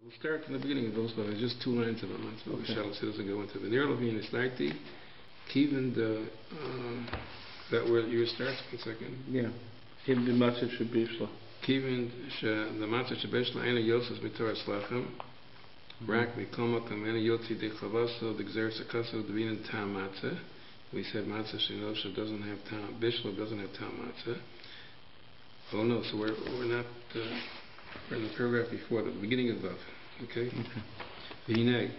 We'll start from the beginning of those, but there's just 2 lines of them. So okay. It doesn't go into Veneer Levine is 90. Kevin, that where you start? 1 second. Yeah. Kevin the matzah shebishla. Kevin the matzah shebishla ena yosef mitor slachem. Rak mikoma kamena yotzi de chavaso the gzer sakaso devin tam matzah. We said matzah shenosha doesn't have tam. Bishla doesn't have tam matzah. Oh no, so we're not. We're in the paragraph before the beginning of Vav. Okay? V'hinei.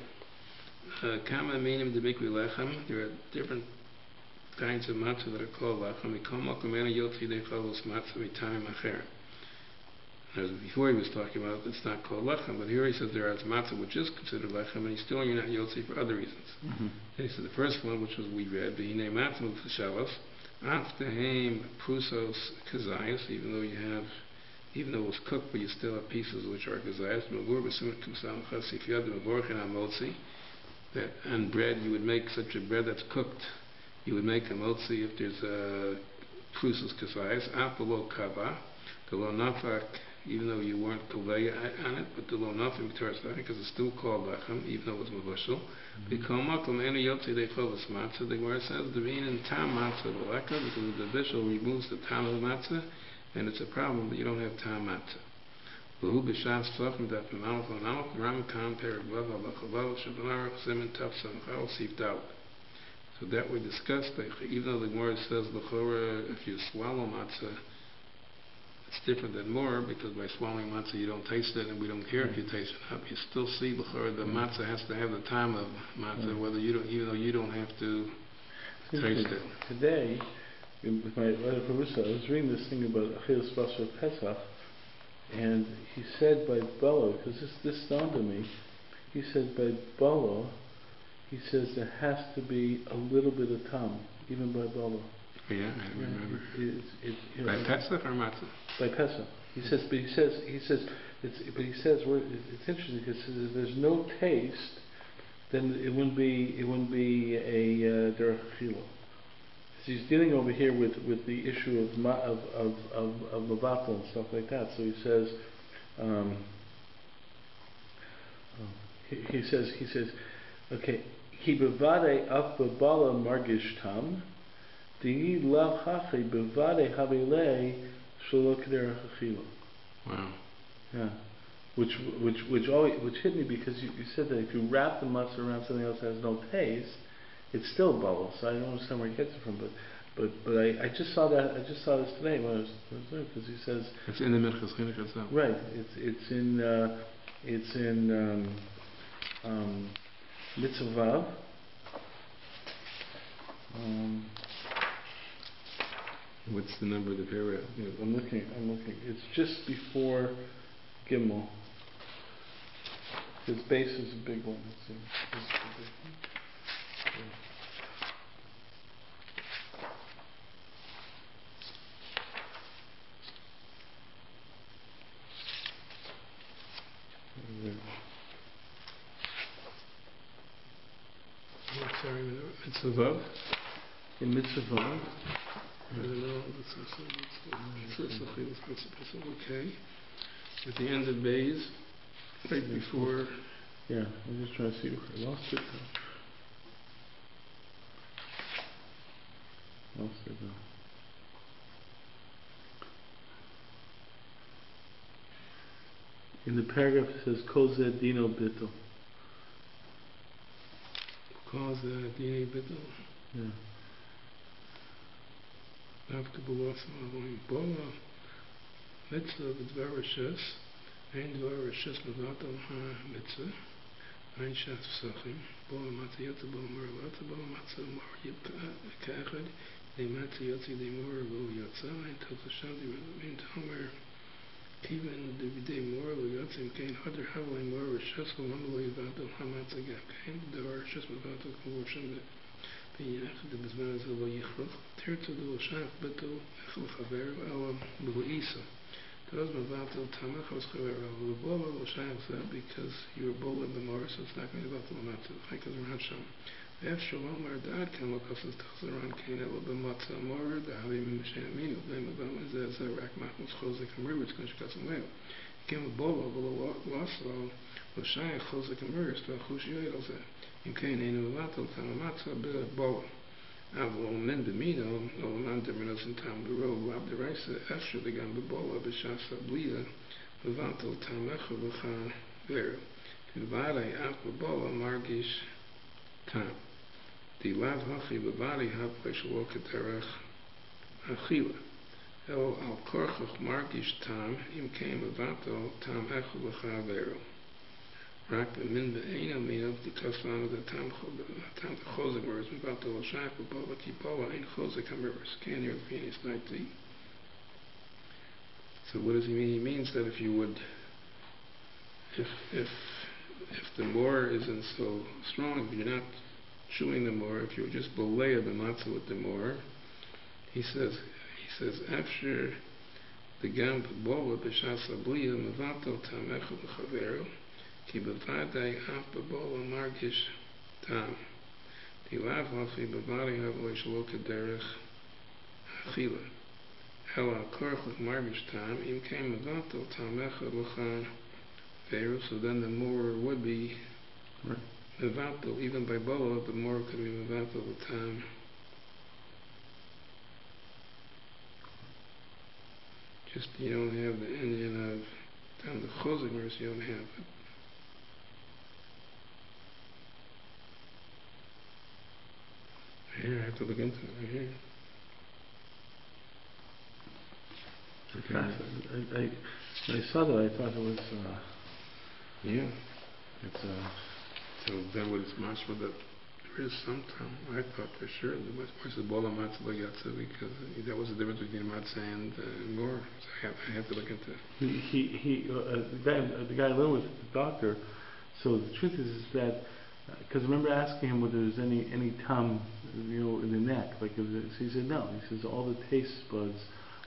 Kama minim debikvi lechem. There are different kinds of matzah that are called lechem. Mikol makom ena yotzi dechavos matzah mitamim acher. Before he was talking about it's not called lechem, but here he says there is matzah which is considered lechem, and he's still you're not yotzi for other reasons. Okay, so the first one, which was we read, v'hinei matzah l'shavos, aftehem prusos kazayas, even though it was cooked, but you still have pieces which are gazayas. If you had the mevorchin amotzi, that on bread you would make such a bread that's cooked, you would make a motzi if there's a prusos kazayas. Apolo kava, the lo nafak, even though you weren't koveya on it, but the lo nafim because it's still called lechem, even though it was mevushal. Because makom ena yotzi dechovas matzah. The Gemara says the bein in tam matzah l'leka, because the bishul removes the tam of the matzah. And it's a problem that you don't have tam matzah. V'hu b'shav tzlachim dat m'malach l'malach Ramkan perek vav ha'bachavav shabanarach simen taf samchal sif daut. So that we discussed, even though the Gemara says l'chora, if you swallow matzah, it's different than more, because by swallowing matzah you don't taste it, and we don't care if you taste it up. You still see l'chora the matzah has to have the time of matzah, whether you don't, even though you don't have to taste it. Today, with my letter from Russa, I was reading this thing about Achilas Basar Pesach, and he said by Bala, because this dawned on me, he said by Bala, he says there has to be a little bit of tam, even by Bala. Yeah, I remember. By Pesach or Matzah? By Pesach. He says, it's interesting because if there's no taste, then it wouldn't be a derech chila. He's dealing over here with the issue of Mavatal and stuff like that. So he says, he says, okay, Ki bevade af bebala margish tam, di lav hachi bevade habilei shelo k'derech achila. Wow. Yeah. Which hit me because you said that if you wrap the matzah around something else that has no taste, it's still bubble, so I don't understand where he gets it from, but I just saw that. I just saw this today when I was there, because he says it's in the Minchas Chinuch itself. Right. It's in mitzvah. What's the number of the paragraph? Yeah, I'm looking. It's just before Gimel. His base is a big one. Let's see. Sorry, mitzvah. In mitzvah. I don't know. Okay. At the end of Bays, right before. Yeah, I'm just trying to see if I lost it. Lost it now. In the paragraph it says Kozeh Dino Bittel. Kozeh Dino Bittel? Yeah. After Bola Bola Mitzvah B'dvar Rishus, Ein Dvar Rishus Mevatel HaMitzvah, Ein Shaf Sachim, Bola Matzah Yotza Bola Mor Lotza, Bola Matzah Mor Yib Ka'echad, Dei Matzah Yotzi Dei Mor Lo Yotza, Ein Totza Shadi Ein Tomer, Even Dei Mor Lo Yotza, Im Kein Hadar Havlei Mor Rishus, Lo Lo Yivatel HaMatzah Gam Kein, Dvar Rishus Mevatel Kol Shem יחד בזמן הזה לא יכרוך, תרצו דו שייך בתו, איך לחבר, אלא בלעיסה. Those מבטל תמך אז חבר, אבל בבולה לא שייך זה, because you're bowl in the morris, so it's not going to be לבטל למטה, like as around שם. ואף שלא אומר דעת כאן לא כסס תחזר ען כאן, אלא במצע המורר, דהבי ממשי אמינו, די מבטל זה רק מחמוס חוזק המריבוץ, כמו שכסם לב. כן בבולה, אבל לא עשו, L'shayach chozik emeris v'achush yoyel zeh. Im kein einu vatel tam matzah b'bola. Avlo men b'mino, olaman dermenos in tam b'ro, rab deraisa efsher degam b'bola b'shasa bliya, v'vatel tam echa v'cha v'ero. V'varei af b'bola margish tam. Di lav hachi b'varei hapre shlo k'derech achila. El al korchach margish tam, im kein v'vatel tam echa v'cha v'ero. Rak min be'ena mino because the tam chozik meres about the l'shayach b'bola kibola ein chozik hameres can hear penis 19. So what does he mean? He means that if you would, if the more isn't so strong, if you're not chewing the more, if you're just bolea the matzah with the more, he says after the gam b'bola b'shas abliya mevatel tam echad l'chavero. Ki b'vadei af b'bola margish tam. Di lav hafi b'vadei havlo shlo k'derech achila. El al korchach margish tam, im kein mevatel tam echad l'cha veru, so then the more would be mevatel, even by bola, the more could be mevatel the tam. Just you don't have the Indian of tam the chozik verse, you don't have it. Here, I have to look into it right here. Okay. I saw that, I thought it was, yeah. It's So then what is mashma that there is some time, I thought for sure, where's the bola matzah yatsa, because that was the difference between matzah and more. So I have to look into it. The guy I lived with, the doctor, so the truth is that, because I remember asking him whether there's any tongue, in the neck. So he said no. He says all the taste buds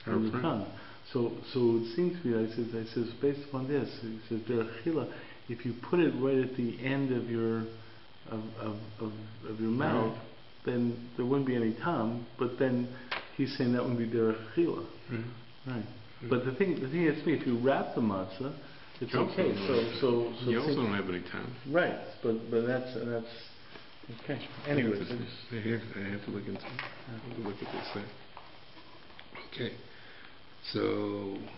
are in the tongue. So it seems to me. I says based upon this, he says derechila. If you put it right at the end of your mouth, then there wouldn't be any tongue. But then he's saying that would be derechila. Right. But the thing is, if you wrap the matzah, it's okay. So you also don't have any time. Right, but that's okay. Anyways, I have to look into it. I have to look at this thing. Okay. So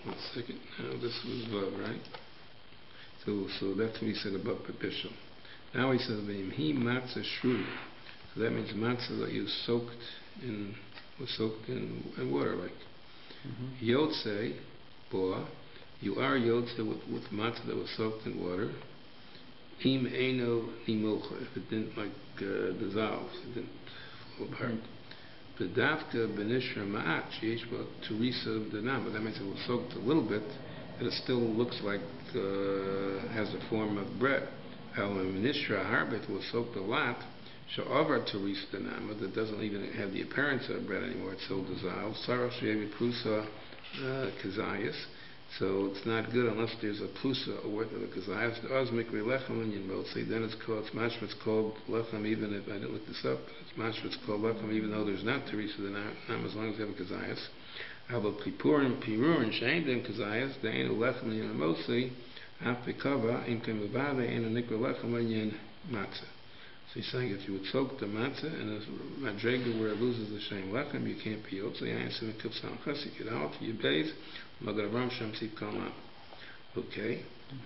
1 second. Now this was Vav, right? So that's what he said about Bishul. Now he says he matzah shruya. So that means matzah that was soaked in water, like Yotze boa. You are yotze with matzah that was soaked in water. Im eino nimocha, if it didn't dissolve, it didn't fall apart. Bedavka benishra ma'at sheyesh ba teresa b'danam, but that means it was soaked a little bit, and it still looks like has the form of bread. El benishra harbit was soaked a lot. Sha'avar teresa b'danam, but it doesn't even have the appearance of bread anymore. It's so dissolved. Sarach sheyevi prusa kazayas. So it's not good unless there's a plusa with it, because I have to mikri lechem and yinmotzi. Then it's mashma, it's called lechem, even if I didn't look this up. It's mashma, it's called lechem, even though there's not teresa the nam, as long as you have a kazayas. Ava pipurim pirurin shein dem kazayas deinu lechem and yinmotzi apikava im kemavade and a nikri lechem and yin matzah. So he's saying if you would soak the matzah and a madrega where it loses the shem lechem, you can't be yotze. I answer the kipsan chasik it out to your base. Okay,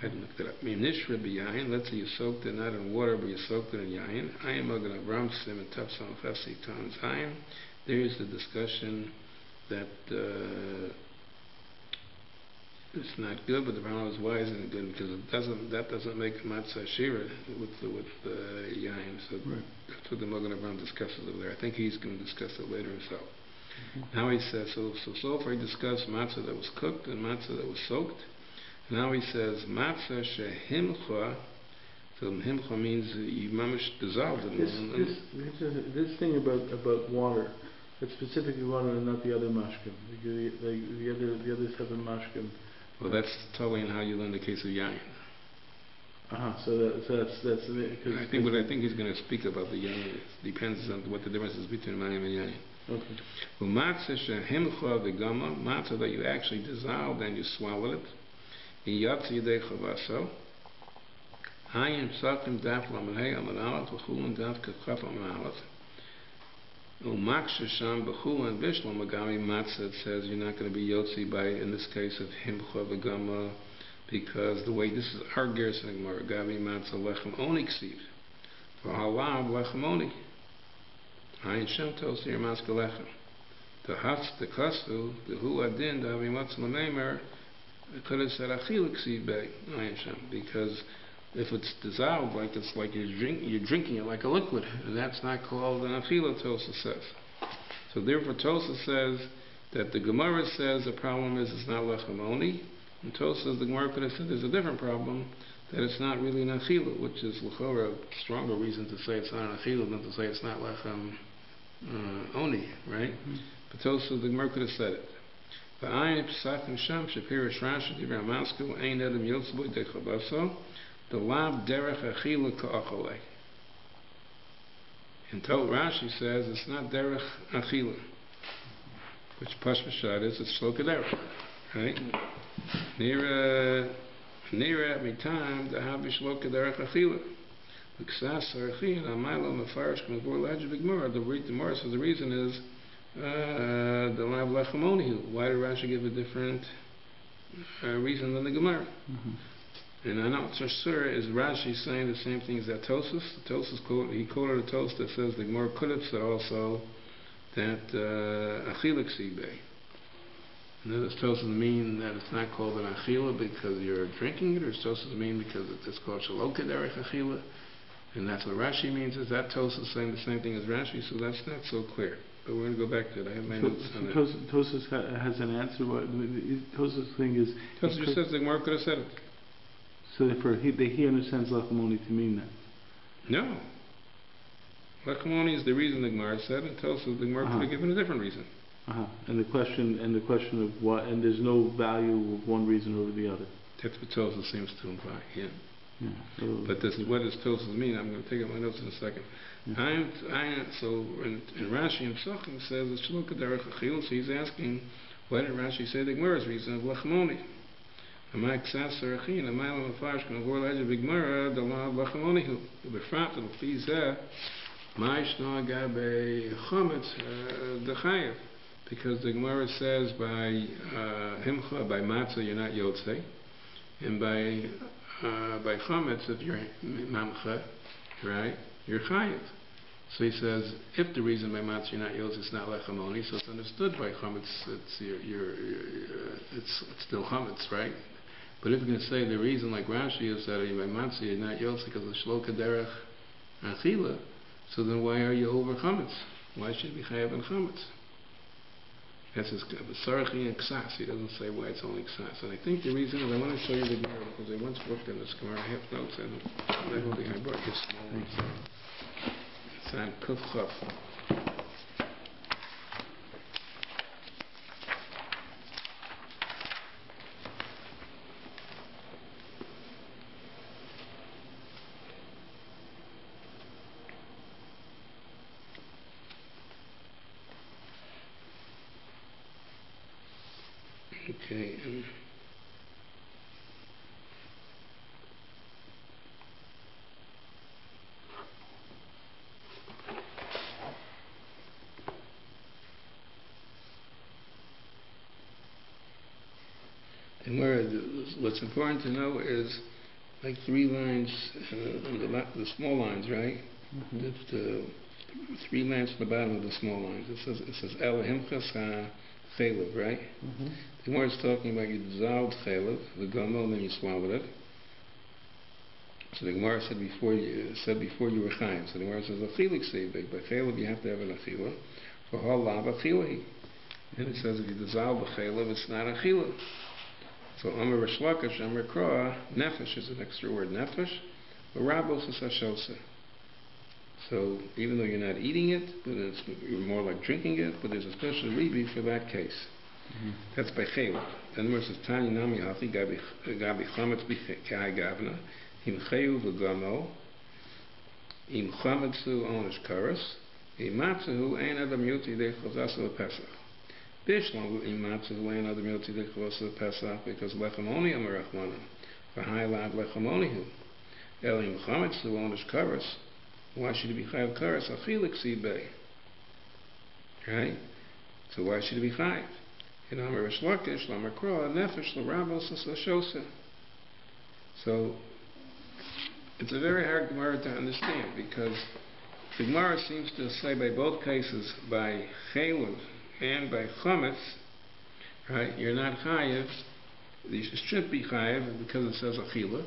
I looked it up. Minishra b'yayin. Let's say you soaked it not in water, but you soaked it in yayin. I am Magen Avram Sim and Tafsan Chasik Tan Zayin. There is the discussion that it's not good, but the Rambam is wise and good because that doesn't make a matzah shira with yayin. So that's what the Magen Avram discusses over there. I think he's going to discuss it later himself. Now he says, so far he discussed matzah that was cooked and matzah that was soaked. Now he says, matzah shehimcha. So himcha means you mamish dissolved it. This thing about water, it's specifically water and not the other mashkim. The others have a mashkim. Well, that's totally in how you learn the case of yayin. So that's because I think he's going to speak about the yayin. It depends on what the difference is between mayim and yayin. Okay. Well, matzah shehimcha v'gama, matzah that you actually dissolved and you swallowed it. In yatsi yedei chavaso, Hayin Psakim Daf Lamalei Amanalat V'Chulin Daf Kachaf Amanalat. Umaksha Sham B'Chulin Vishlam Magami Matzah. It says you're not going to be Yotzi by, in this case, of Himcha V'Gama, because the way this is our Gerson Gemara, Gabi Matzah Lechem Oni Ksiv. For Halav Lechem Oni. Hayin Shem Tos Yer Maska Lechem. The Hatz, the Kastu, the Hu Adin, the Havi Matzah Lamemer, it could have said Achil Ksiv Bei, Hayin Shem, because if it's dissolved, like it's like you're drinking it like a liquid, and that's not called an achila, Tosa says. So therefore Tosa says that the Gemara says the problem is it's not lechem oni, and Tosa says the Gemara could have said there's a different problem, that it's not really an achila, which is l'chora a stronger reason to say it's not an achila than to say it's not lechem oni, right? But Tosa, the Gemara could have said it. V'ayin p'sachim sham shapirish Rashi divrei Masku ein edem yotzboy dechabaso. The lab derech achila ka'achalei. And Rashi says it's not derech achila, which pashmashad is it's shloka derech, right? Nira mitam the habi shloka derech achila. L'ksas arachin amaylo mefarish k'mavur lajah b'gmara. The Gemara says the reason is the lab lechamonihu. Why did Rashi give a different reason than the Gemara? And I know Tashur is Rashi saying the same thing as that Tosas. Tosas he quoted a Tos that says the Gemara could have said also that Achila Ksibei. And does Tosas mean that it's not called an Achila because you're drinking it, or does Tosas mean because it's called Shaloka Derech Achila? And that's what Rashi means. Is that Tosas saying the same thing as Rashi? So that's not so clear. But we're going to go back to it. I have my notes on it. Tosas has an answer. Tosas' thing is... Tosas just says the Gemara could have said it. So therefore, he understands lechamoni to mean that. No. Lechamoni is the reason the Gemara said, and tells us the Gemara could have given a different reason. And the question of what, and there's no value of one reason over the other. That's what Tosas seems to imply. Yeah. But what does Tosas mean? I'm going to take out my notes in a second. So in Rashi and Psachim says it's Shloka Derech Achil. So he's asking, why did Rashi say the Gemara's reason of lechamoni? The Mailam Mefarish K'mavur Lajah B'Gmara the law of Lachamonihu. The Befrat the Lefizeh Ma'ishna Gabe Chometz the Chayev, because the Gemara says by Himcha by Matzah you're not Yotzei, and by Chometz if you're Mamcha, right, you're Chayev. So he says if the reason by Matzah you're not Yotzei it's not Lachamoni, so it's understood by Chometz it's still Chometz, right? But if you're going to say the reason, like Rashi is that by Matzah you're not Yotze because of Shloka Derech Achila, so then why are you over Chametz? Why should you be Chayav and Chametz? That's his Sarachi and Ksas. He doesn't say why it's only Ksas. And I think the reason is I want to show you the Gemara because I once worked in this Gemara. I have notes in it. I don't think I brought this small one. It's on Kuf Chaf. Okay. And what's important to know is like 3 lines, the small lines, right? The 3 lines from the bottom of the small lines. It says El Himchas Chaylev, right? The Gemara is talking about you dissolved Chaylev, the Gomel, and then you swallowed it. So the Gemara said before you were Chayiv. So the Gemara says Achilik Seibek. By Chaylev you have to have an Achila. For Halav Achila. And it says if you dissolve the Chaylev, it's not Achila. So Amar Resh Lakish, Amar Kroa, Nefesh is an extra word, Nefesh. But Rabos is Hashosa. So even though you're not eating it, but you're more like drinking it, but there's a special rebi for that case. That's by Chaylev. Then there says Tanya Nami Hachi Gabi Chametz B'Kai Gavna Im Chayu V'Gamo Im Chametzu Onish Karas Im Matzahu Ein Adam Yoti Dei Chazasu Pesach. Bishlam Im Matzahu Ein Adam Yoti Dei Chazasu Pesach because Lechamoni Amar Rachmana V'Hai Lad Lechamonihu. Elim chametz the owner's karas. Why should he be chayav karas? Achilik sibei. Right? So why should he be chayav? In Amar Rish Lakish, Lamar Kroa, Nefesh, L'Rabos, L'Shosa. So it's a very hard Gemara to understand because the Gemara seems to say by both cases, by Chaylev and by Chametz, right? You're not chayav. You should be chayav because it says achila,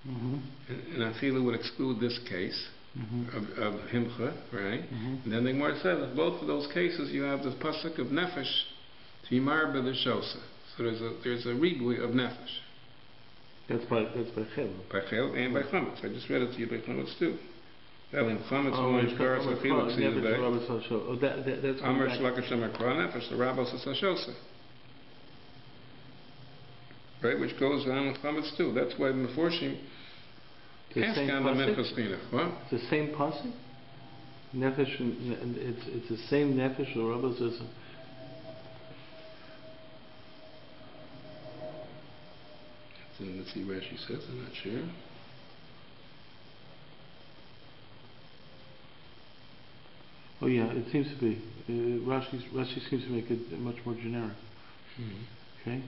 and achila would exclude this case of himcha, right? And then the Gemara says that both of those cases you have the pasuk of nefesh to yimar b'l'shosa. So there's a ribui of nefesh. That's by chaylev. By chaylev and by chametz. I just read it to you by chametz too. Elim chametz orange karas achila ksiyah. Oh, that's Amar shlakash amar kra nefesh l'rabos l'shosa. Right, which goes on with chametz too. That's why the Meforshim ask on the Minchas Chinuch. What? It's the same pasuk. Nefesh, it's the same nefesh. The Rabbi says. Let's see where she says. I'm not sure. Oh yeah, it seems to be. Rashi seems to make it much more generic. Okay.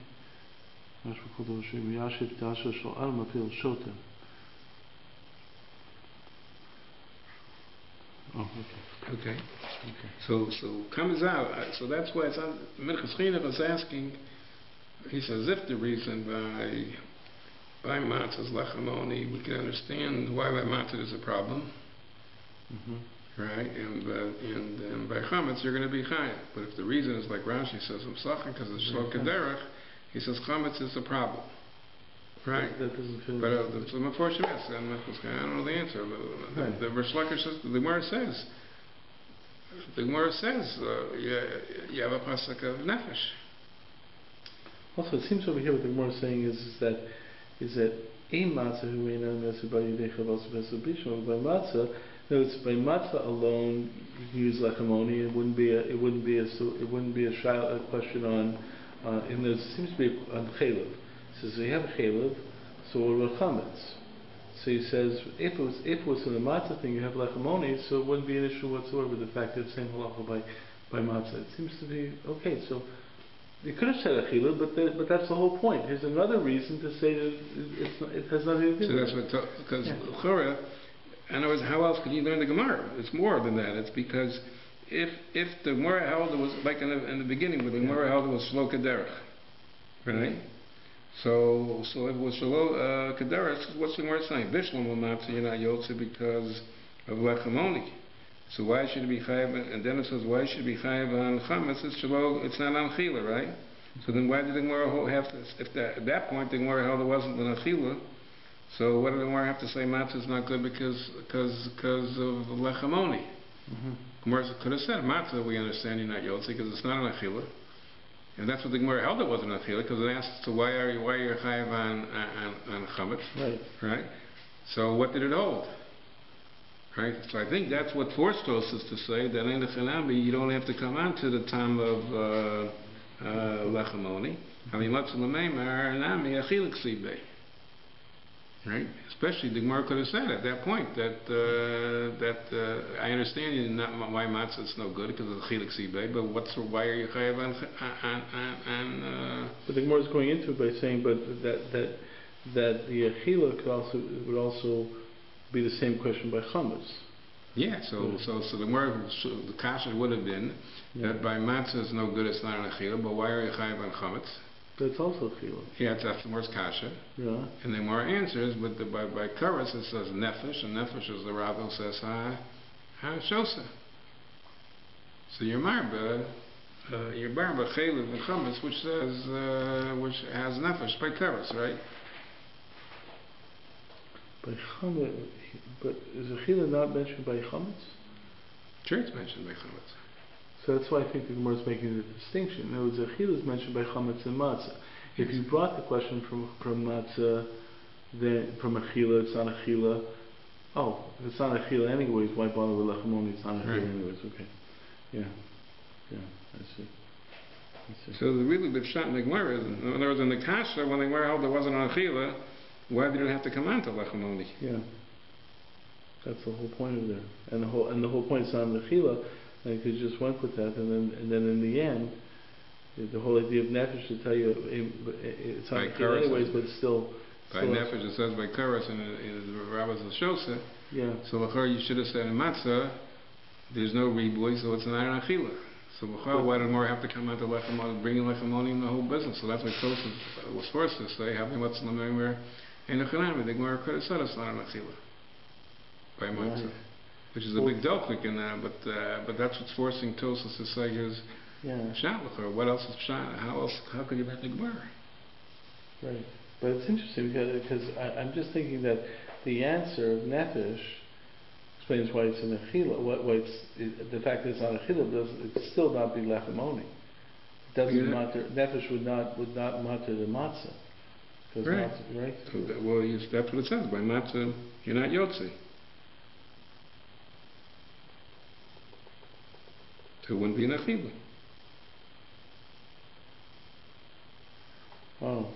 Oh, okay. So comes out. So that's why it's on. Minchas Chinuch is asking. He says if the reason by matzah's lechamoni, we can understand why by matzah is a problem, right? And by chametz you're going to be chayav. But if the reason is like Rashi says, because it's shlo kederach, he says chametz is a problem. Right. That doesn't feel. But the Meforshim asks, I don't know the answer. The Rish Lakish says, the Gemara says, you have a pasuk of nefesh. Also, it seems over here what the Gemara is saying is that a matzah who renown by matzah. No, it's by matzah alone. You can use lechamoni. It wouldn't be a question on. And there seems to be on chaylev. He says we have a chaylev, so what about chametz? So he says if it was in the matzah thing, you have lechamoni, so it wouldn't be an issue whatsoever. The fact that it's same halacha by matzah. It seems to be okay. So you could have said a chaylev, but that's the whole point. Here's another reason to say that it has nothing to do. So that's what because chora. In other words, how else could you learn the Gemara? It's more than that. It's because if the Gemara held it was like in the beginning, where the Gemara held it was shlo kederach, right? So if it was shlo kederach, what's the Gemara saying? Bishlam matzah you're not yotze because of lechamoni. So why should it be chayav? And then it says why should it be chayav on chametz? It's not on chila, right? So then why did the Gemara have to? At that point the Gemara held it wasn't on chila. So what did the Gemara have to say matzah is not good because of lechamoni? Gemara could have said matzah we understand you're not yotze because it's not an achila, and that's what the Gemara held it wasn't an achila because it asked so why are you chayav on chametz, right? So what did it hold? Right. So I think that's what forced us is to say that in the Chanami you don't have to come on to the time of lechamoni. I mean matzah l'meimar nami achilik sibei. Right, especially the Gemara could have said at that point that I understand you not why matzah is no good because of the chilik sibei, but why are you chayav on But the Gemara is going into it by saying, but that the achila would also be the same question by chametz. Yeah, so the Gemara the kasha would have been that by matzah is no good, it's not an achila, but why are you chayav on chametz? That's also chila. Yeah, that's the word's kasha. Yeah. And then more answers, but by karas it says nefesh, and nefesh is the Rabbi says ha shosa. So your marba chaylev and chametz, which says which has nefesh by karas, right? By chametz, but is a chila not mentioned by chametz? Sure, it's mentioned by chametz. So that's why I think the Gemara is making the distinction. In other words, achila is mentioned by chametz and matzah. If you brought the question from matzah, then from achila, it's not achila. Oh, if it's not achila anyways, why bother with lechamoni? It's not achila anyways. Okay. Yeah, I see. So the really big shot in the Gemara is, in other words, in the kasha, when the Gemara held there wasn't an achila, why did it have to come on to lechamoni? Yeah. That's the whole point of there, and the whole point is not the chila. And you just went with that, and then in the end, the whole idea of nefesh to tell you it's not chila anyways, but still. By nefesh, it says by karas in the Rabbis Shosa. Yeah. So l'chor you should have said in matzah, there's no riboy, so it's an iron achila. So l'chor, why did more have to come out to lechem, bring in lechem in the whole business? So that's why Tosfos was forced to say, having what's in the memory, in the Chanami, the Gemara could have said it's not an achila by matzah, which is a big delchik in that. But that's what's forcing Tosfos to say is pshat l'chor. What else is pshat? How could you make the Gemara? Right. But it's interesting because I'm just thinking that the answer of nefesh explains why it's an achila. The fact that it's not achila it still not be lechemoni. It doesn't matter. Nefesh would not matter the matzah. Right. Matzah, right. So that's what it says. By matzah, you're not yotzi. So it wouldn't be an achila. Oh.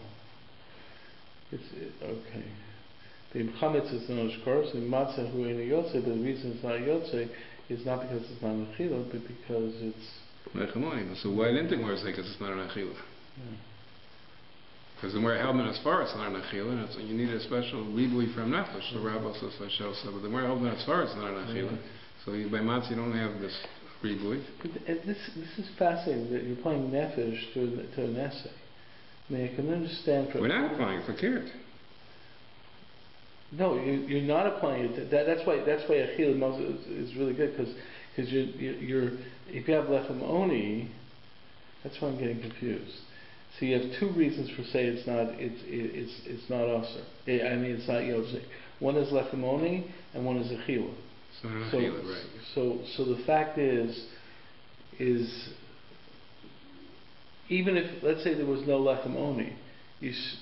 Okay. The chametz is known as koros, and matzah hu ein yotze, but the reason it's not yotze is not because it's not an achila, but because it's lechemoni. So why didn't the Gemara say because it's not an achila? Because the Gemara held it as far as it's not an achila, and you need a special ribui from nefesh. The Rabbah says but the Gemara held it as far as it's not an achila. So by matzah you don't have this ribui. This is fascinating that you're applying nefesh to an essay. I mean, I can understand. We're not applying for kirt. No, you're not applying it. That's why achila is really good because you're if you have lechem oni, that's why I'm getting confused. So you have two reasons for saying it's not aser. I mean it's not yotzik. One is lechem oni and one is achila. Right. So the fact is even if, let's say there was no lechem oni,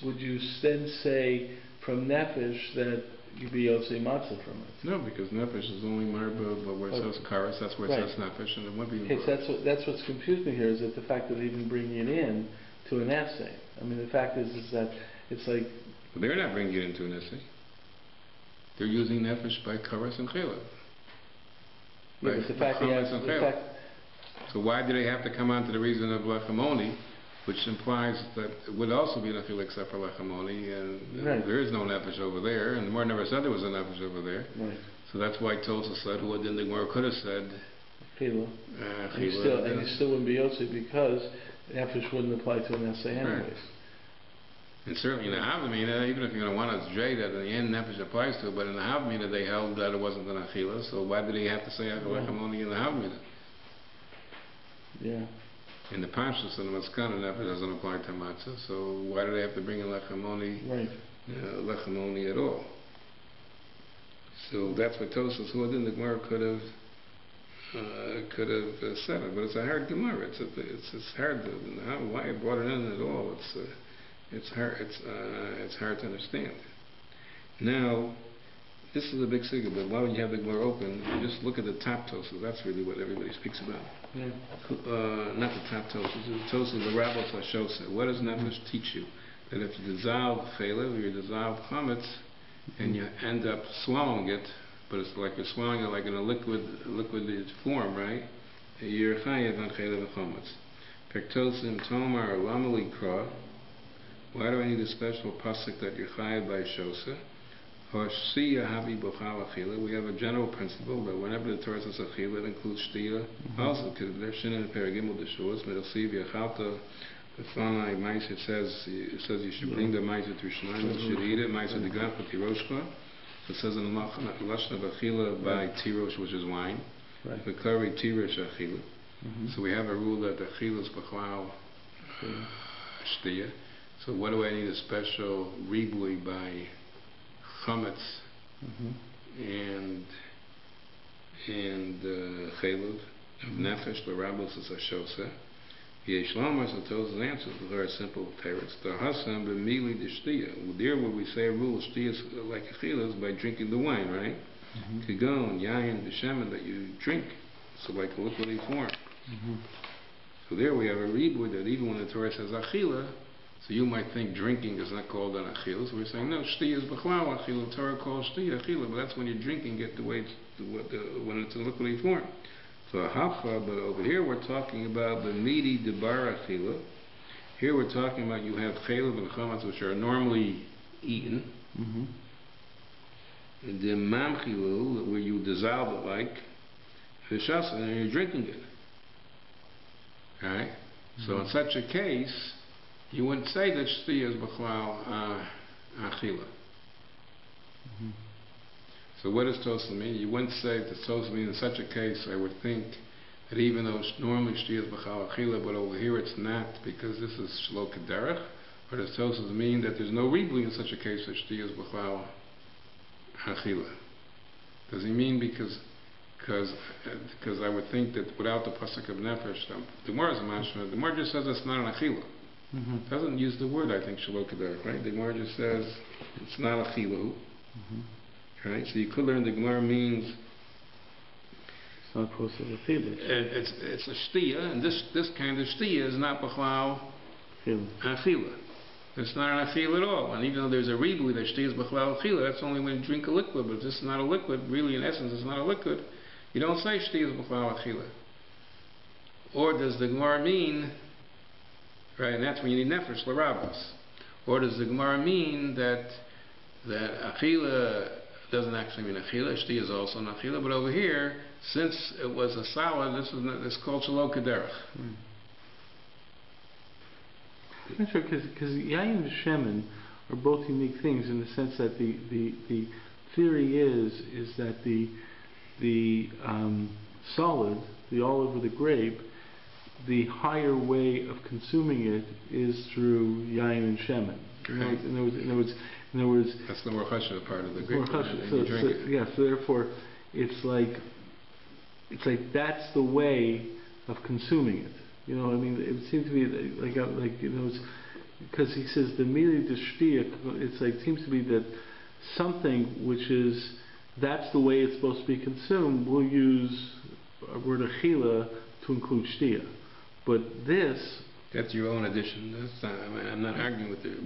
would you then say from nefesh that you'd be yotzei matzah from it? No, because nefesh is only marba, but where it says karas, that's where it says nefesh, and it won't be. Okay, so that's what's confused me here is that the fact that even bringing it in to an essay. I mean, the fact is that it's like. But they're not bringing it into an essay. They're using nefesh by karas and chelav. Yeah, but the fact. So why do they have to come on to the reason of lechamoni, which implies that it would also be nothing except for lechamoni, and there is no nefesh over there, and the Gemara never said there was a nefesh over there. Right. So that's why Tosfos said, well, then the Gemara could have said chila. And you still wouldn't be yotzi because nefesh wouldn't apply to an essay anyways. Right. And certainly in the Havamina, even if you're going to want to say that in the end nefesh applies to it, but in the Havamina they held that it wasn't an achila, so why did he have to say lechamoni in the Havamina? Yeah. In the Pashtus and the Maskana, nefesh doesn't apply to matzah, so why do they have to bring in lechamoni, lechamoni at all? So that's what Tosfos, who then the Gemara could have said it, but it's a hard Gemara. It's hard to why it brought it in at all. It's hard to understand. Now, this is a big sigma, but why would you have the Gemara open? You just look at the top Tosfos. That's really what everybody speaks about. Yeah. Not the top Tosfos. The Tosfos, the Rabbah Shosa. What does nefesh teach you? That if you dissolve chelav or you dissolve chametz, and you end up swallowing it, but it's like you're swallowing it like in a liquid form, right? You're chayav on chelav and chametz. Pektosim tomar or lamali kra. Why do I need a special pasuk that you're chayav by shosa? We have a general principle that whenever the Torah says achila, it includes shtiya. Also, because there's shin in the paragimel deshuas, middle siv yachalta, the fanai ma'is. It says you should bring the ma'is to Shemaim, you should eat it. Ma'is the gaf with tiroshka. It says in the lashon of achila by tirosh, which is wine. The curry tirosh achila. So we have a rule that achila is b'chlau shtiya. So what do I need a special ribui by chametz and chelav of nefesh l'rabos is a shosa. Yesh lomar, so Tosfos answers with very simple teretz. The hasam b'mili d'shtiya. There where we say a rule of shtiya is like a chelav is by drinking the wine, right? Kigon, yayin, b'shemen that you drink, so like a liquidy form. So there we have a ribui that even when the Torah says achila, So you might think drinking is not called an achila. So we're saying, no, shtiya is b'chlal achila. Torah calls shtiya achila, but that's when you're drinking it the way when it's in liquidy form. So a hacha, but over here we're talking about the meaty debar achila. Here we're talking about you have chaylev and chametz, which are normally eaten. The mamchilu, where you dissolve it like fishasa, and you're drinking it. Right? So in such a case, you wouldn't say that shtiya is b'chlal achila. So what does Tosa mean? You wouldn't say that Tosa mean in such a case. I would think that even though normally shtiya is b'chlal achila, but over here it's not because this is shlo kederech. Or does Tosa mean that there's no ribui in such a case that shtiya is b'chlal achila? Does he mean because I would think that without the pasuk of nefesh, the Gemara is a mashma. The Gemara just says it's not an achila. Doesn't use the word, I think, shelo kederech, right? The Gemara just says it's not achilahu. Right? So you could learn the Gemara means it's not posed as a achila. It's a shtiya, and this kind of shtiya is not b'chlal achila. It's not an achila at all. And even though there's a ribui that shtiya is b'chlal achila, that's only when you drink a liquid. But this is not a liquid. Really, in essence, it's not a liquid. You don't say shtiya is b'chlal achila. Or does the Gemara mean, right? And that's when you need nefesh l'rabos. Or does the Gemara mean that achila doesn't actually mean achila? Shtiya is also an achila. But over here, since it was a salad, this is called shelo kederech. I'm not sure because yayin and shemen are both unique things in the sense that the theory is that the solid, the olive or the grape, the higher way of consuming it is through yayin and shemen. Right. In other words, that's the more chashuv part of the grape. So therefore, it's like that's the way of consuming it. You know, I mean, it seems to be like you know, because he says the mili d'shtiya. It's like seems to be that something which is that's the way it's supposed to be consumed. We'll use a word achila to include shtiya, but this. That's your own addition. That's not, I mean, I'm not arguing with the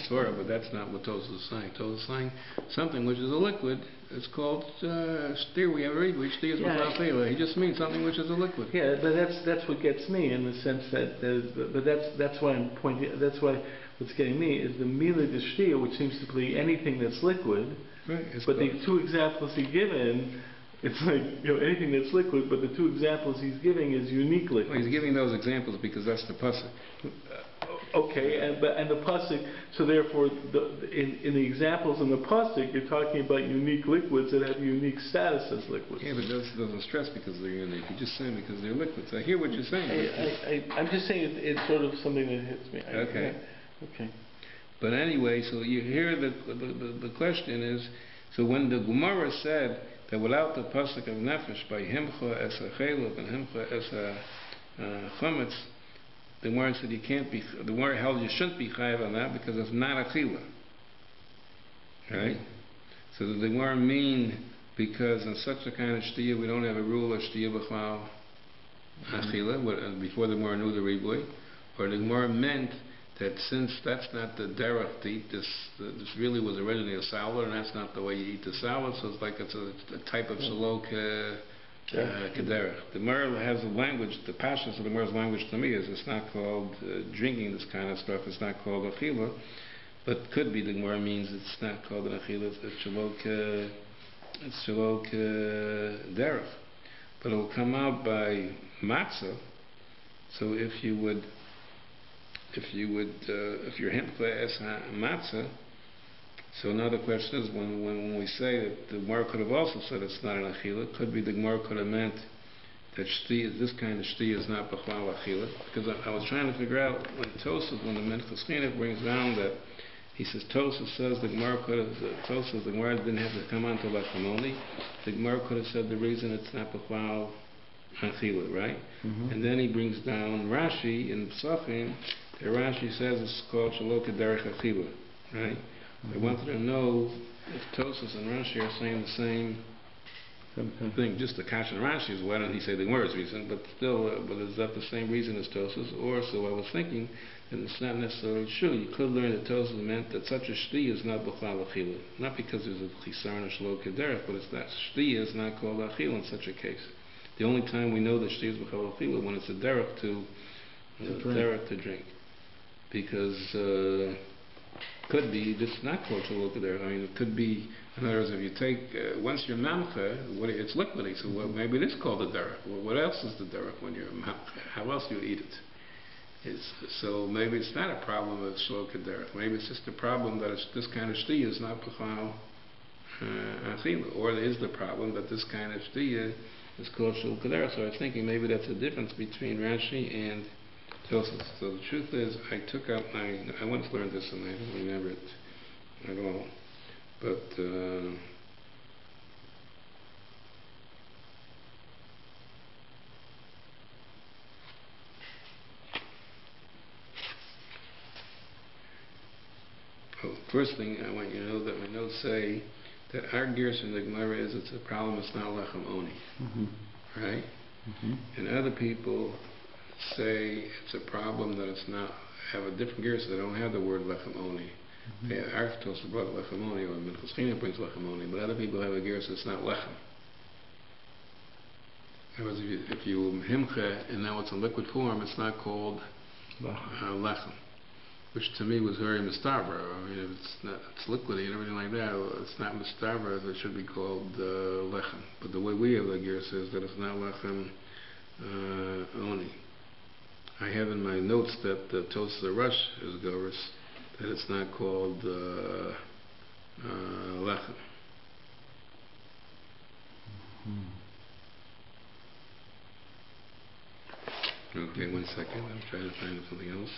Torah, but that's not what Tosa is saying. Tosa is saying something which is a liquid. It's called shtir. We have a read which shtir is without chayla. He just means something which is a liquid. Yeah, but that's what gets me in the sense that. But that's why I'm pointing. That's why what's getting me is the mila de shtir, which seems to be anything that's liquid. Right. But the two examples he's given. It's like, you know, anything that's liquid, but the two examples he's giving is unique liquid. Well, he's giving those examples because that's the pasuk. Okay, and the pasuk. So therefore, in the examples in the pasuk, you're talking about unique liquids that have unique status as liquids. Yeah, but it doesn't stress because they're unique. You're just saying because they're liquids. I hear what you're saying. I'm just saying it's sort of something that hits me. Okay. Okay. But anyway, so you hear the question is, so when the Gemara said that without the pasuk of nefesh by himcha es a chaylev and himcha es a chametz, the Gemara said you can't be. The Gemara held you shouldn't be chayav on that because it's not achila. Right? So the Gemara mean because in such a kind of shtiya we don't have a rule of shtiya b'chlal achila before the Gemara knew the ribui, or the Gemara meant that since that's not the derech to eat this really was originally a salad, and that's not the way you eat the salad, so it's like it's a type of shelo kederech. The Gemara has a language, the passions of the Gemara's language to me is it's not called drinking this kind of stuff, it's not called achila, but could be the Gemara means it's not called an achila, it's shelo kederech. But it will come out by matzah, so if you're himcha es matzah, so another question is when we say that the Gemara could have also said it's not an achila, could be the Gemara could have meant that this kind of shti is not b'chlal achila, because I was trying to figure out when the Minchas Chinuch brings down that he says the Gemara could have the Gemara didn't have to come on to lechamoni. The Gemara could have said the reason it's not b'chlal achila, right? And then he brings down Rashi in Psachim. The Rashi says it's called shelo kederech achila, right? I wanted to know if Tosas and Rashi are saying the same thing. Just the Kash and Rashi is why don't he say the Gemara's reason, but still, but is that the same reason as Tosas? Or so I was thinking and it's not necessarily true. You could learn that Tosfos meant that such a shtiya is not b'chlal achila. Not because there's a chisaron or shlo kederech, but it's that shtiya is not called achila in such a case. The only time we know that shtiya is b'chlal achila when it's a derech to drink. Because could be just not called shlo kederech. I mean, it could be, in other words, if you take, once you're mamcha, it's liquidy, so maybe it is called a derech. Well, what else is the derech when you're mamcha? How else do you eat it? So maybe it's not a problem with shlo kederech. Maybe it's just a problem that this kind of shtiya is not b'chal achila, or it is the problem that this kind of shtiya is called shlo kederech. So I was thinking maybe that's a difference between Rashi and Tosfos. So the truth is, I took out I once learned this and I don't remember it at all. But first thing I want you to know that my notes say that our gears in the Gemara is it's a problem, it's not lechem oni. Right? And other people say it's a problem that it's not, have a different gear, so they don't have the word lechem oni. Our Tosfos brought lechem oni, or Minchas Chinuch brings lechem oni, but other people have a gear, so it's not lechem. In other words, if you himcha and now it's in liquid form, it's not called lechem. Which to me was very mistavra. I mean, if it's liquidy and everything like that, it's not mistavra, it should be called lechem. But the way we have the gear says that it's not lechem oni. I have in my notes that the Tosfos Rush is Goris, that it's not called lechem. Okay, 1 second. I'm trying to find something else.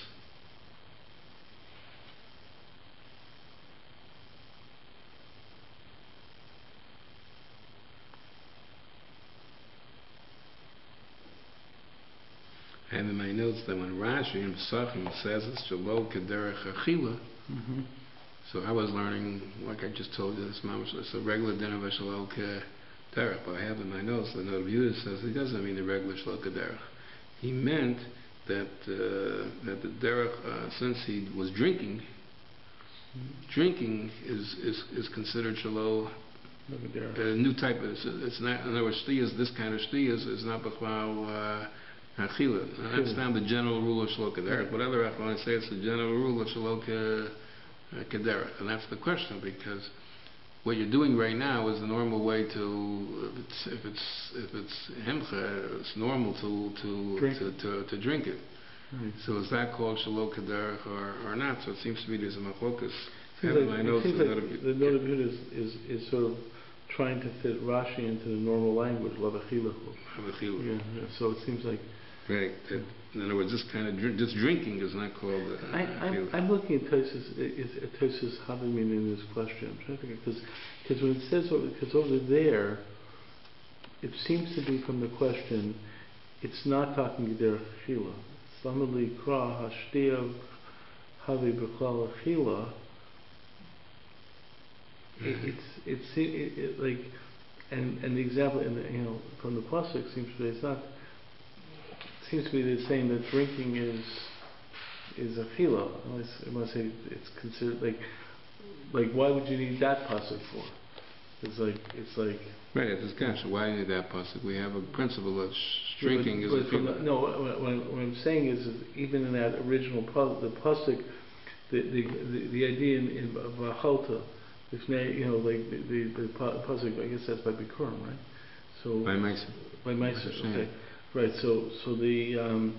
I have in my notes that when Rashi in Pesachim says it's shelo kederech achila, so I was learning, like I just told you, it's a regular din of shelo kederech. But I have in my notes that Rabbi Yehuda says he doesn't mean the regular shelo kederech. He meant that the derech, since he was drinking is considered shelo. A new type of it's not. In other words, shtiyas, this kind of shtiyas is not b'chlau achila. That's not the general rule of shelo kederech. But other Achronim say it's the general rule of shelo kederech, and that's the question, because what you're doing right now is the normal way to. If it's himcha, it's normal to drink it. Right. So is that called shelo kederech or not? So it seems to me there's a machlokas. The note of Yehuda is sort of trying to fit Rashi into the normal language, lavachilahu. Yeah. So it seems like. Right. In other words, this kind of just drinking is not called. I'm looking at Tosfos Havamim in this question. I'm trying to think, because when it says, because over there, it seems to be from the question, it's not talking derech achila. Samali kra hashtiyav havi b'klal achila. It's like, and the example in the, from the pasuk seems to be seems to be the saying that drinking is achila. Unless say it's considered like why would you need that pasuk for? It's like right. It's gosh, why do you need that pasuk? We have a principle that drinking is achila. No, what I'm saying is even in that original the pasuk, the idea in V'achalta. If like the pasuk, I guess that's by Bikurim, right? So by Meiser. By Meiser, okay, right. So the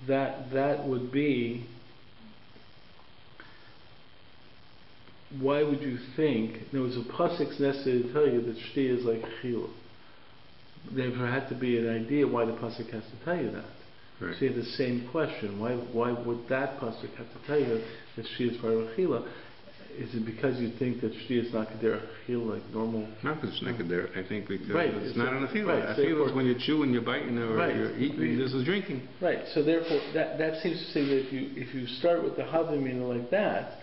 that would be. Why would you think there was a pasuk necessary to tell you that shti is like chila? There had to be an idea why the pasuk has to tell you that. Right. So you have the same question. Why would that pasuk have to tell you that shti is part of chila? Is it because you think that shti is not kederech achila, like normal? Not because it's not kederech. I think because it's not an achila. Right. Achila is when you're chewing, you're biting, or you're eating. This is drinking. Right. So therefore, that seems to say that if you start with the havamina like that,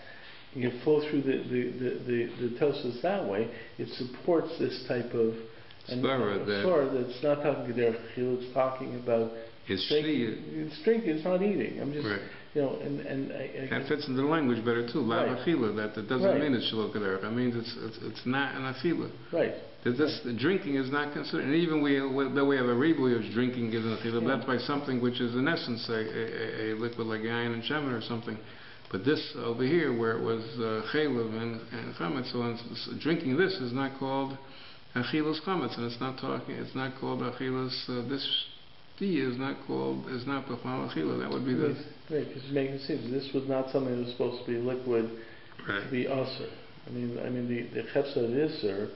and you flow through the Tosfos that way, it supports this type of svara that's not talking kederech achila. It's talking about it's drinking. It's drinking. It's not eating. I'm just. Right. that fits into the language better too. La achila. That doesn't mean it's shelo kederach. It means it's not an achila. Right. The drinking is not considered, and even though we have a ribuy of drinking is an achila, that's by something which is in essence a liquid like yayin and shemen or something. But this over here, where it was chaylev and chametz, so drinking this is not called achilas chametz, and it's not called achilas. This tea is not b'chal achila. That would be the right, because you're making sense. This was not something that was supposed to be liquid, to be usher. I mean, the chepsa of isser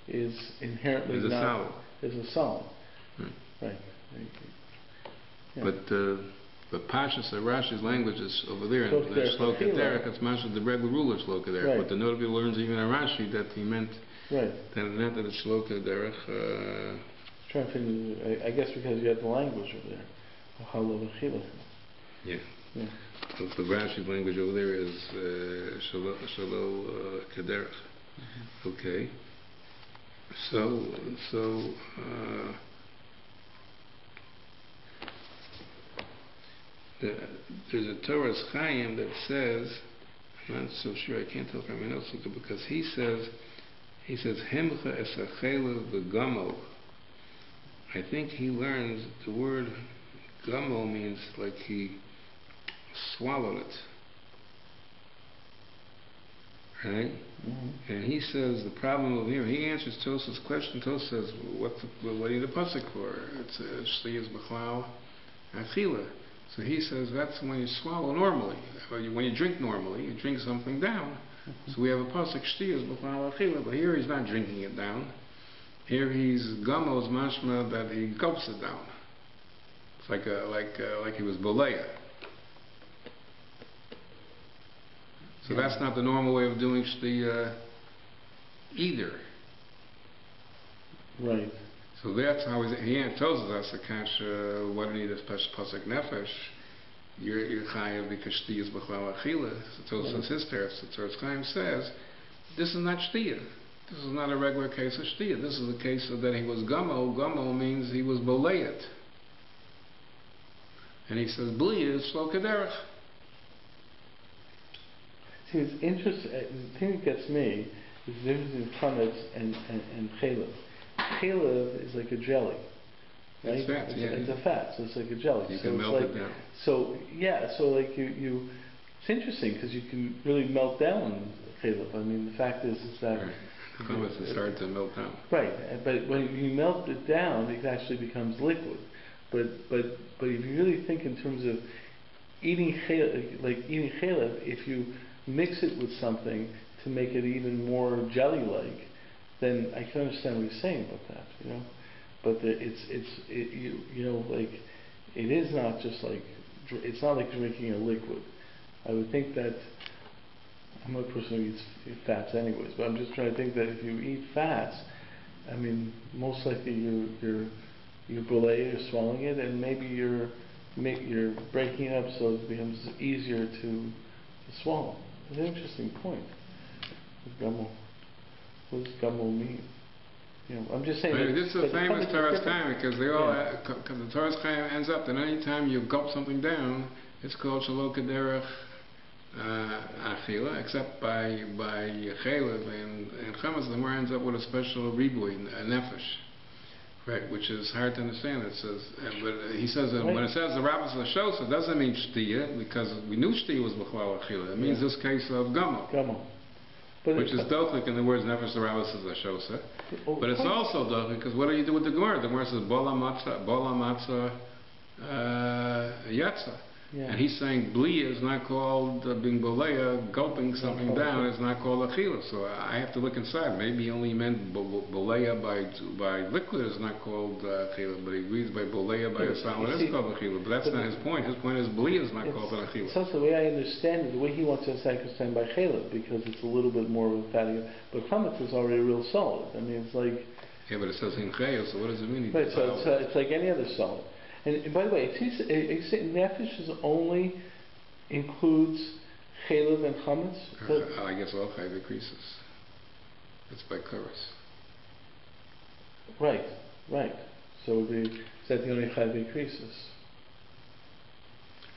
is inherently a solid. Is a solid. Right. But Pashas Rashi's language is over there, and the Shlo Kederach, it's mashal the regular rule of Shlo Kederach. But the notable learns even in Rashi that he meant that it's Shlo Kederach. Trying to figure, I guess because you have the language over there. Yeah. So the Rashi's language over there is Shlo Kederach. Okay. So. There's a Torah's Chaim that says, I'm not so sure, I can't tell from my notes, because he says Himcha es hachela v'gamo. I think he learns the word gamo means like he swallowed it. Right? And he says the problem over here, he answers Tosa's question. Tosa says, what do you need a pasuk for? It's Shliyas B'chlau Achila. So he says that's when you swallow normally. When you drink normally, you drink something down. So we have a pasuk Shtiyas B'chlau Achila, but here he's not drinking it down. Here he's gamos mashma that he gulps it down. It's like he was boleya. So that's not the normal way of doing shtiya either. Right. So that's how he tells us the kasha. What do you need a pasuk nefesh? You're chayav because shtiya is b'chal achila. So says his teretz. The Torah Chaim says this is not shtiya. This is not a regular case of shtiya. This is a case of that he was gamo. Gamo means he was boleyet. And he says bli is shlo kederach. See, it's interesting. The thing that gets me is the difference between chametz and chaylev. Chaylev is like a jelly. Right? It's fat, it's a fat, so it's like a jelly. You can melt it down. So like you it's interesting because you can really melt down chaylev. I mean, the fact is that chametz is hard to melt down. Right, but when you melt it down, it actually becomes liquid. But if you really think in terms of eating chaylev, if you mix it with something to make it even more jelly-like, then I can understand what you're saying about that, But it is not just like, it's not like drinking a liquid. I would think that, I'm not a person who eats fats anyways, but I'm just trying to think that if you eat fats, I mean, most likely you're you're swallowing it, and maybe you're breaking it up so it becomes easier to swallow. It's an interesting point. What does gamo mean? I'm just saying. Maybe this is a famous Torah's Chaim because they all, because the Torah's Chaim ends up that any time you gulp something down, it's called shelo kederach achila, except by chaylev and chametz. The more ends up with a special ribuy, a nefesh, right? Which is hard to understand. It says, but he says that when it says the rabbis l'shos, it doesn't mean shtiya because we knew shtiya was b'chal achila. It means this case of gamo. Which is dochlik in the words nefesh the rabbis is l'shosa. But it's also dochlik because what do you do with the Gemara? The Gemara says bola matzah yatsa. And he's saying bli is not called being boleya, gulping something down is not called achila. So I have to look inside. Maybe he only meant boleya by liquid is not called achila, but he agrees by boleya by a solid is called achila. But that's not his point. His point is bli is not called an achila. It's also the way I understand it, the way he wants to understand by chaylev, because it's a little bit more of a fatty. But chametz is already real solid. I mean, it's like. Yeah, but it says in chaylev, so what does it mean? Right, so it's like any other solid. And by the way, nefesh only includes chaylev and chametz? I guess all chaylev decreases. It's by chorus. Right. So is that the only chaylev increases?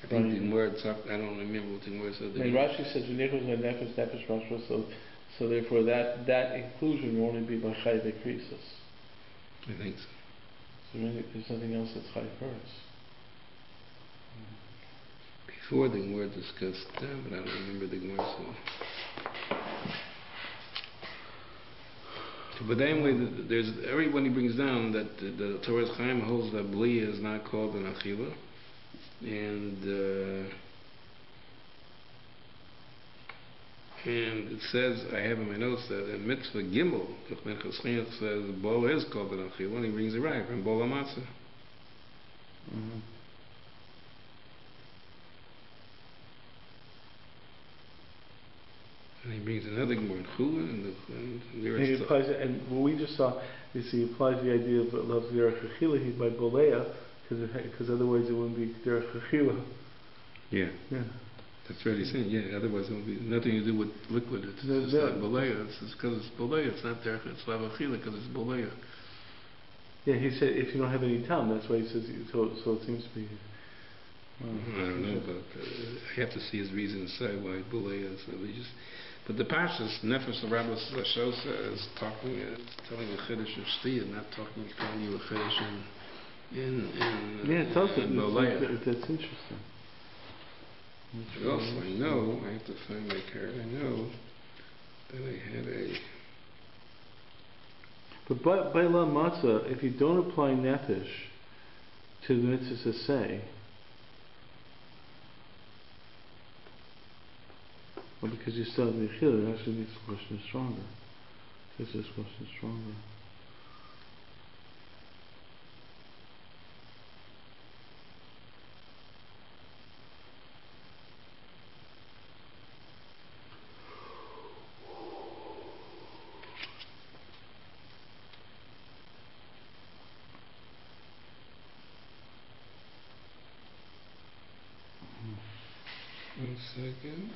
I think the words, I don't remember what the words are. And Rashi says, so therefore that inclusion will only be by Chai Bekrisos. I think so. So really, there's nothing else that's Chai first. Before the Gemara discussed that, but I don't remember the Gemara. So, but anyway, there's everybody brings down that the Torah Chaim holds that Bli is not called an Achila, and it says, I have in my notes that in Mitzvah Gimel, the Minchas Chinuch says Bola is called an Achila, and he brings it right from Bola Matzah. Mm-hmm. And he brings another Gemara in Chula, and he applies it, and what we just saw is he applies the idea of love derech chachila by bolea, because otherwise it wouldn't be derech chachila. Yeah. That's what he's saying. Yeah. Otherwise it won't be nothing to do with liquid. It's just not bolea. It's because it's bolea. It's not derech. It's love chachila because it's bolea. Yeah. He said if you don't have any time, that's why he says. So it seems to be. I don't know, but I have to see his reason inside why bolea is religious. But the Pashas, Nefesh the Rabbi Shosa is talking, telling a Chiddush of Shtiyah, not telling you a Chiddush in Bolea. That's interesting. Also, I know, I have to find my card, I know that I had a... But by La Matzah, if you don't apply Nefesh to the mitzvah say, well, because you still have the Yechila, actually makes the question stronger. Makes this question stronger. One second.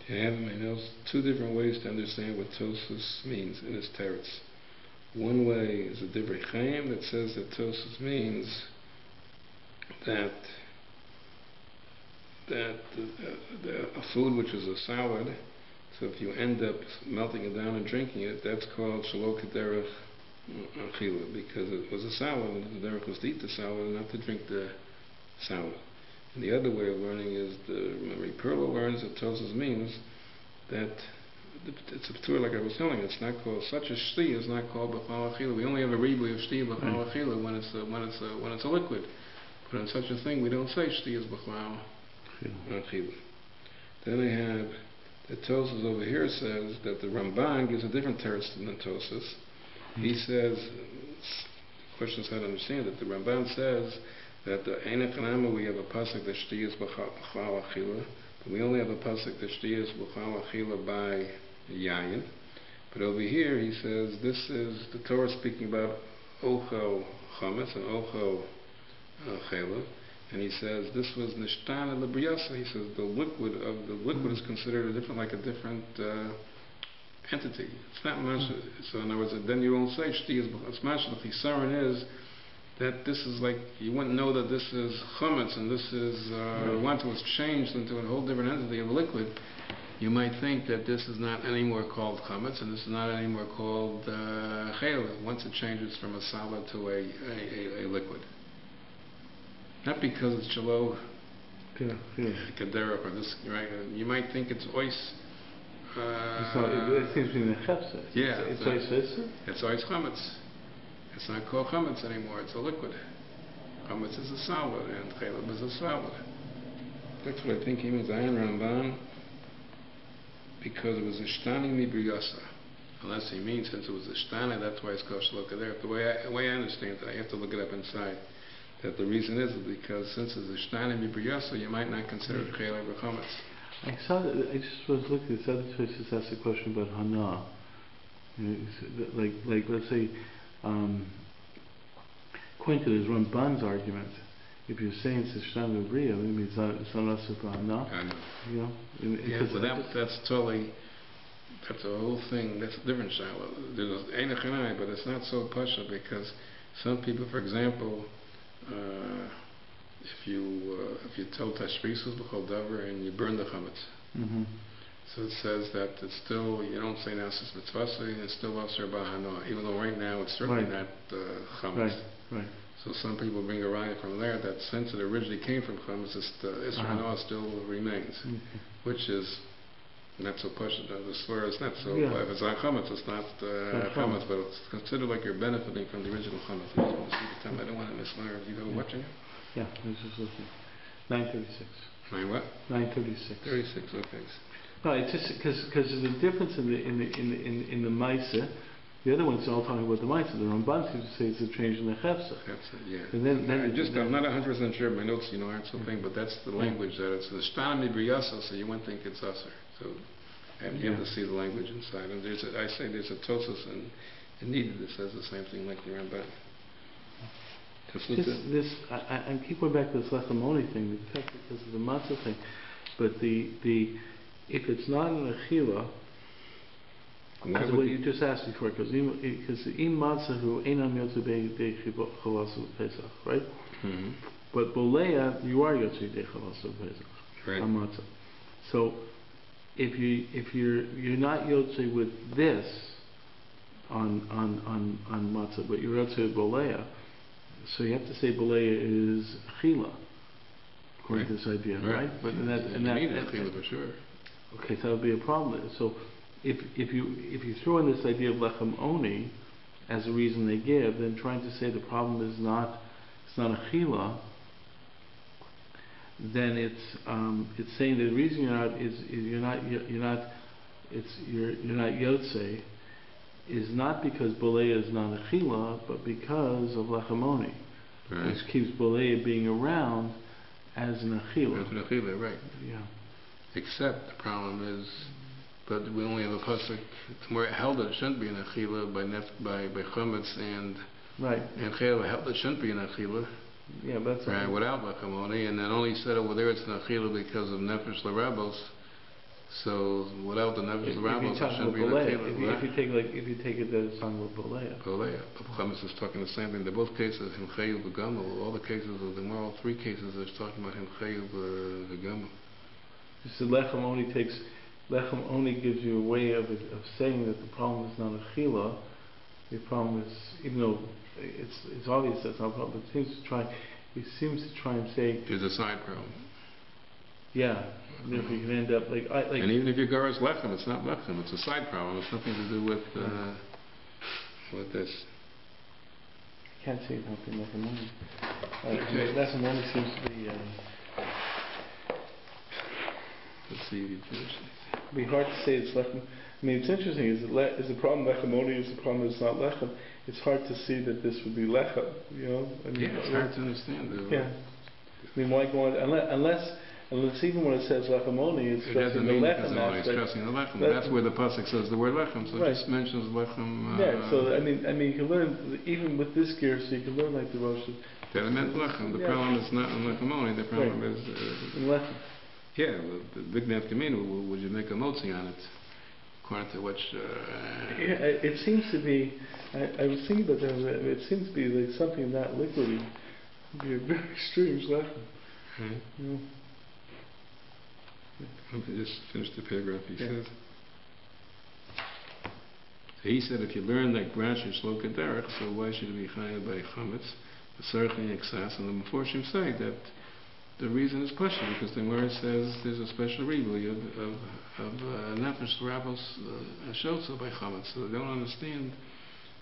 I have in my notes two different ways to understand what Tosus means in his teretz. One way is a Divrei Chaim that says that Tosus means that a food which is a salad, so if you end up melting it down and drinking it, that's called Shelo Kederech Achila, because it was a salad, and the derech was to eat the salad and not to drink the salad. And the other way of learning is, remember, Perla learns that Tosus means that it's a tour like I was telling you. It's not called, such a shti is not called b'chal achila. We only have a ribu of shti b'chal achila when it's a liquid. But in such a thing, we don't say shti is b'chal achila. Then I have the Tosus over here says that the Ramban gives a different teretz than the Tosus. He says, the question is how to understand it. The Ramban says that the Einach Nama we have a pasuk that shti is b'chal achila, but we only have a pasuk that shti is b'chal achila by yayin. But over here he says this is the Torah speaking about ochel chametz and ochel chela, and he says this was nishtana lebriyasa. He says the liquid is considered a different entity. It's not much. So in other words, then you won't say shti is b'chal. It's much. The chisaron is that this is like, you wouldn't know that this is chametz and this is, once it was changed into a whole different entity of liquid, you might think that this is not anymore called chametz and this is not anymore called chela, once it changes from a solid to a liquid. Not because it's shelo kaderach or this, right? You might think it's ois. It seems to be the chepsa. Yeah. It's ois. It's ois chametz. It's not called chametz anymore, it's a liquid. Chametz is a solid, and chelab is a solid. That's what I think he means, Ayin Ramban, because it was a shtani mibriyasa. Unless he means, since it was a shtani, that's why it's called shloka there. The way I understand it, I have to look it up inside, that the reason is because since it's a shtani mibriyasa, you might not consider it chelab or chametz. I saw that, I just was looking at this other choices asked a question about hana. Like let's say, according to this Ramban's argument, if you're saying it's a shtam b'bria, maybe it's not also b'hana. I know. You know? Yeah, but that's totally, that's a whole thing, that's a different shiloh. There's ein achanai, but it's not so pasha because some people, for example, if you tell tashrisus b'chol davar and you burn the chametz, so it says that it's still, you don't say nasis mitzvah, it's still aser b'hana, even though right now it's certainly not chametz. Right. So some people bring a raya from there that since it originally came from chametz, Isra Hanoah still remains, which is not so pushed. The slur is not so. If it's on chametz, it's not chametz, but it's considered like you're benefiting from the original chametz. I just want to see the time. I don't want to miss Larry. You go watching it? Yeah, I was just looking. 9:36. 9 what? 9:36. 36. Okay. No, it's just because there's a difference in the Maisa. The other ones are all talking about the Maisa. The Ramban seems to say it's a change in the Chefsa. Yeah. And then I'm not 100% sure. My notes, aren't so thing, but that's the language that it's the Shtam Mibriyasa, so you wouldn't think it's Aser. So you have to see the language inside. And there's a Tosos and Nida that says the same thing like the Ramban. I keep going back to this Lechamoni thing because of the matzah thing, but if it's not an achila, as what you just asked before, because im matzah hu einam yotzu bei chavasu pesach, right? But bolea you are yotzu bei chavasu pesach, right? On matzah. So if you're not yotzu with this on matzah, but you're yotzu bolea. So you have to say Balea is Achila, according to this idea, right? But you need Achila for sure. Okay, so that would be a problem. So if you throw in this idea of Lechem Oni as a reason they give, then trying to say the problem is not Achila, then it's saying the reason you're not Yotze is not because Bolea is not Achila, but because of Lechamoni, which keeps Bolea being around as an Achila. As an Achila, right. Yeah. Except the problem is, but we only have a pasuk. It's more held that it shouldn't be an Achila by Chametz and Chayla held that it shouldn't be an Achila. Yeah, that's right. Without Lechamoni, and then only said over there it's an Achila because of Nefesh L'Rabos. So without the Nefesh L'Rabos, it shouldn't be an Achila. If you take it that it's talking about Bolea. Bolea. But Chametz is talking the same thing. They're both cases Himchayu V'Gamel. All the cases of the moral, 3 cases are talking about Himchayu V'Gamel. So Lechem only gives you a way of saying that the problem is not Achila. The problem is, even though it's obvious that's not a problem, but it seems to try and say there's a side problem. Yeah, if you can end up like and even if your gar is lechem, it's not lechem. It's a side problem. It's nothing to do with this. I can't say something lechem only. Lechem only seems to be. Let's see if you finish this. It'd be hard to say it's lechem. I mean, it's interesting. Is the problem lechem only? Is the problem it's not lechem? It's hard to see that this would be lechem. I mean, it's hard to understand. Yeah. I mean, why go on unless even when it says lechamoni, it's stressing the lechem aspect. It's stressing the lechem. That's where the pasuk says the word lechem. So it just mentions lechem. So I mean, you can learn even with this gear. So you can learn like the Rosh. That it meant lechem. The problem is not in lechamoni. The problem is in lechem. Yeah, the big nefkamina. Would you make a motzi on it? According to which. It seems to be. I was thinking about that. It seems to be like something that liquidy. It'd be a very strange lechem. Let me just finish the paragraph. He said, if you learn like Rashi Shloka Derech, so why should it be chayav by chametz? The Sarching Exas and the Meforshim say that the reason is question because then where it says there's a special ribui of Nefesh Rabos Shotza by chametz, so they don't understand.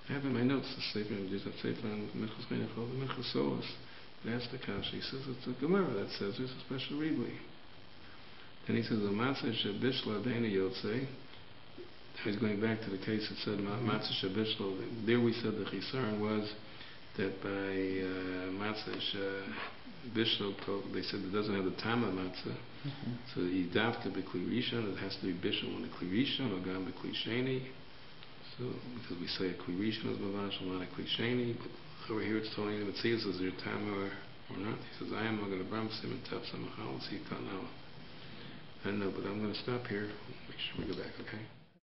I have in my notes the Sefer, there's a Sefer on Minchas Chinuch called the Minchas Solas. That's the Kash. He says it's a Gemara that says there's a special ribui. Then he says, the Matzah Shabishla Dana Yotze. He's going back to the case that said Matzah Shabishla. There we said the Chisaron was that by Matzah Shabishla, they said it doesn't have the Tama Matzah. So he dafka B'Kli Rishon, it has to be Bishon on the Kli Rishon, or Gam B'Kli Sheni. So, because we say a Kli Rishon is Mavash, not a Kli Sheni. But over here it's telling you that it says there's Tama or not? He says, I am going to bram sim and tap some. I'll see now. I don't know, but I'm going to stop here. Make sure we go back, okay?